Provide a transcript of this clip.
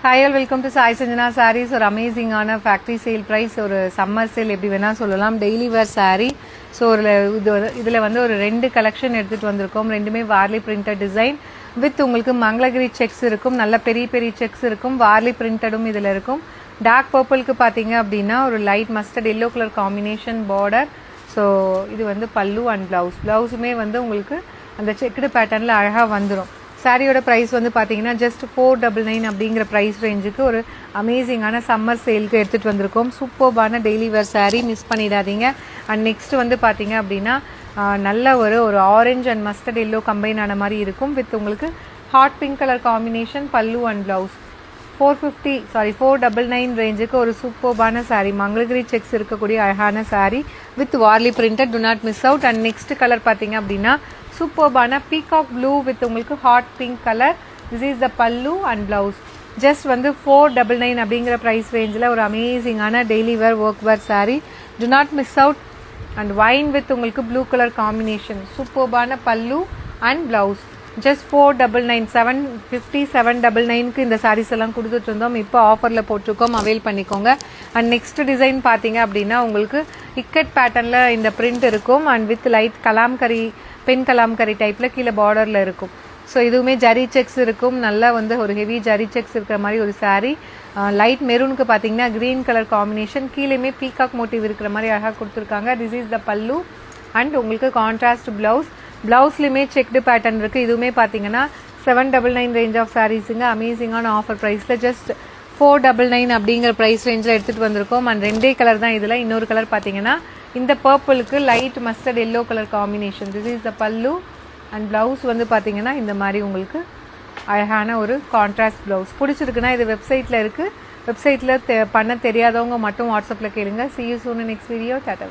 Hi all, welcome to Sai Sanjana Sarees. ஒரு அமேசிங்கான factory sale price, ஒரு summer sale எப்படி வேணால் சொல்லலாம். டெய்லி வேர் சாரீ. ஸோ இதில் வந்து ஒரு 2 கலெக்ஷன் எடுத்துகிட்டு வந்திருக்கோம். ரெண்டுமே வார்லி பிரிண்டட் டிசைன் வித் உங்களுக்கு மங்களகிரி செக்ஸ் இருக்கும். நல்ல பெரிய பெரிய செக்ஸ் இருக்கும். வார்லி பிரிண்டடும் இதில் இருக்கும். டார்க் பர்பிளுக்கு பார்த்தீங்க அப்படின்னா ஒரு light mustard yellow colour combination border. So இது வந்து பல்லு அண்ட் ப்ளவுஸுமே வந்து உங்களுக்கு அந்த செக்குடு பேட்டர்னில் அழகாக வந்துடும். சாரியோட ப்ரைஸ் வந்து பார்த்தீங்கன்னா ஜஸ்ட் 499 அப்படிங்கிற ப்ரைஸ் ரேஞ்சுக்கு ஒரு அமேசிங்கான சம்மர் சேலுக்கு எடுத்துகிட்டு வந்திருக்கோம். சூப்பர்பான டெய்லி வேர் சாரீ, மிஸ் பண்ணிடாதீங்க. அண்ட் நெக்ஸ்ட் வந்து பார்த்தீங்க அப்படின்னா நல்ல ஒரு orange and mustard yellow combine ஆன மாதிரி இருக்கும். வித் உங்களுக்கு ஹாட் பிங்க் கலர் காம்பினேஷன் பல்லு அண்ட் ப்ளவுஸ். 499 ரேஞ்சுக்கு ஒரு சூப்பர்பான சாரீ, மங்களகிரி செக்ஸ் இருக்கக்கூடிய அழகான sari with Warli printed. To not miss out. And next colour பார்த்தீங்க அப்படின்னா சூப்பர்பான பீகாக் ப்ளூ வித் உங்களுக்கு hot pink colour. This is the pallu and blouse. Just வந்து 499 அப்படிங்கிற ப்ரைஸ் ரேஞ்சில் ஒரு அமேசிங்கான daily wear work wear sari. Do not miss out. And wine with உங்களுக்கு ப்ளூ கலர் காம்பினேஷன். சூப்பர்பான பல்லு அண்ட் பிளவுஸ். ஜஸ்ட் 499, 750, 799க்கு இந்த சாரீஸ் எல்லாம் கொடுத்துட்டு இருந்தோம். இப்போ ஆஃபரில் போட்டிருக்கோம், அவைல் பண்ணிக்கோங்க. அண்ட் நெக்ஸ்ட் டிசைன் பார்த்தீங்க அப்படின்னா உங்களுக்கு இக்கட் பேட்டர்னில் இந்த பிரிண்ட் இருக்கும். And with light Kalamkari, pen Kalamkari டைப்பில் கீழே பார்டரில் இருக்கும். ஸோ இதுவுமே ஜரி செக்ஸ் இருக்கும். நல்லா வந்து ஒரு ஹெவி ஜரி செக்ஸ் இருக்கிற மாதிரி ஒரு சாரீ. லைட் மெரூனுக்கு பார்த்தீங்கன்னா க்ரீன் கலர் காம்பினேஷன், கீழேயுமே பீகாக் மோட்டிவ் இருக்கிற மாதிரி அழகாக கொடுத்துருக்காங்க. This is the pallu and உங்களுக்கு கான்ட்ராஸ்ட் பிளவுஸ். பிளவுஸ்லையுமே செக்டு பேட்டர்ன் இருக்குது. இதுவுமே பார்த்தீங்கன்னா 799 ரேஞ்ச் ஆஃப் சாரீஸுங்க. அமேசிங்கான ஆஃபர் ப்ரைஸில் ஜஸ்ட் 499 அப்படிங்கிற ப்ரைஸ் ரேஞ்சில் எடுத்துகிட்டு வந்திருக்கோம். அண்ட் 2 கலர் தான் இதில். இன்னொரு கலர் பார்த்தீங்கன்னா இந்த பர்பிளுக்கு light mustard yellow colour combination. This is the pallu and blouse வந்து பார்த்தீங்கன்னா இந்த மாதிரி உங்களுக்கு அழகான ஒரு கான்ட்ராஸ்ட் பிளவுஸ். பிடிச்சிருக்குன்னா இது வெப்சைட்டில் இருக்குது. வெப்சைட்டில் பண்ண தெரியாதவங்க மட்டும் வாட்ஸ்அப்பில் கேளுங்க. See you soon in next video. Tata.